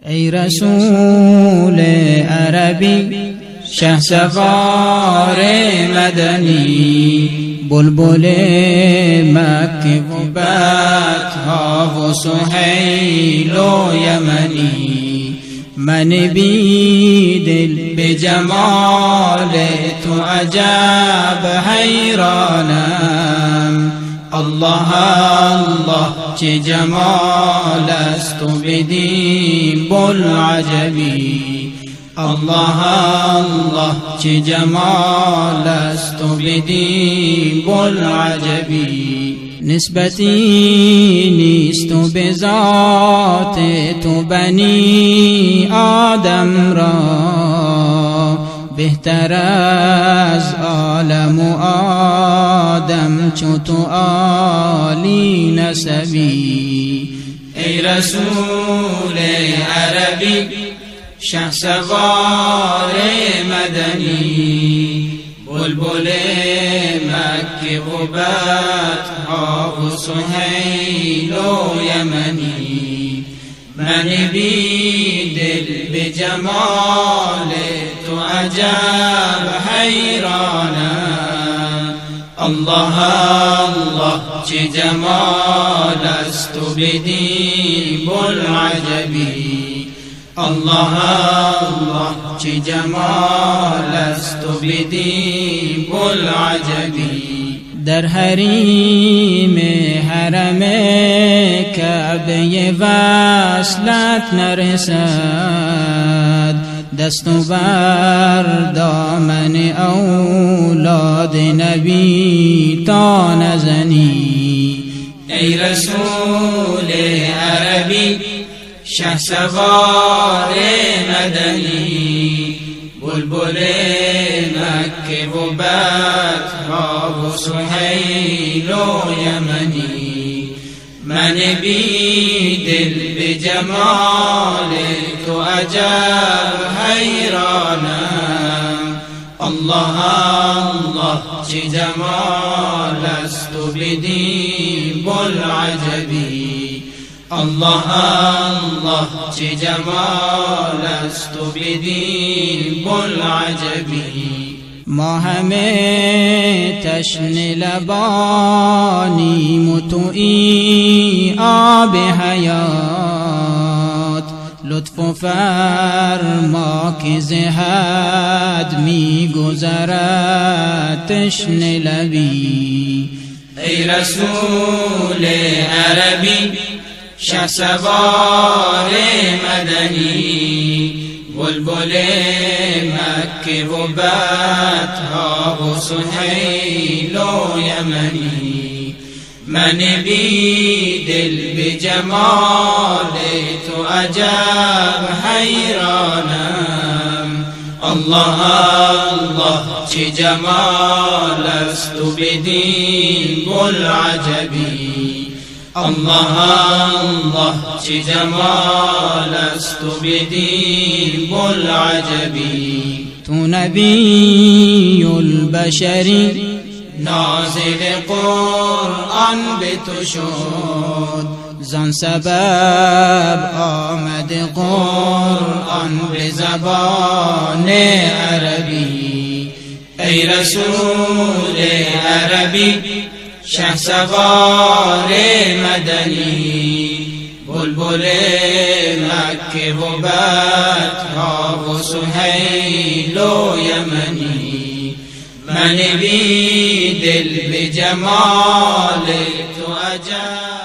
ای رسول عربی شهسوار مدنی، بلبل مکه و بطحا و سهیل و یمنی، من بیدل به جمال تو عجب حیرانم. الله الله چه جمال است و بدین بوالعجبی، الله الله چه جمال است و بدین بوالعجبی. نسبتی نیست و به ذات تو بنی آدم را، بهتر از عالم و آدم چو تو عالی نسبی. ای رسول عربی شهسوار مدنی، بلبل مکه و بطحا و سهیل و یمنی، من بیدل به جمال تو عجب حیرانم. الله الله چه جمال است و بدین بوالعجبی، الله الله چه جمال است و بدین بوالعجبی. در حریم حرم کعبه وصلت نرسد، دست و بر دامن اولاد نبی تا نزنی. ای رسول عربی شهسوار مدنی، بلبل مکه و بطحا و سهیل و یمنی، من بیدل به جمال تو عجب حیرانم. الله الله چه جمال است و بدین بوالعجبی، الله الله چه جمال است و بدین بوالعجبی. ما همه تشنه لبانیم و تویی آب حیات، لطف و فرما که ز حد می گذرد تشنه لبی. ای رسول عربی شهسوار مدنی، بلبل مکه و بطحا و سهیل و یمنی، من بیدل به جمال تو عجب حیرانم. الله الله چه جمال است و بدین بوالعجبی، الله الله چه جمال است و بدین بوالعجبی. تو نبی البشری نازل قرآن به تو شد، زان سبب آمد قرآن به زبان عربی. ای رسول عربی شهسوار مدنی، بلبل مکه و بطحا و سهیل و یمنی، من بیدل به جمال تو عجب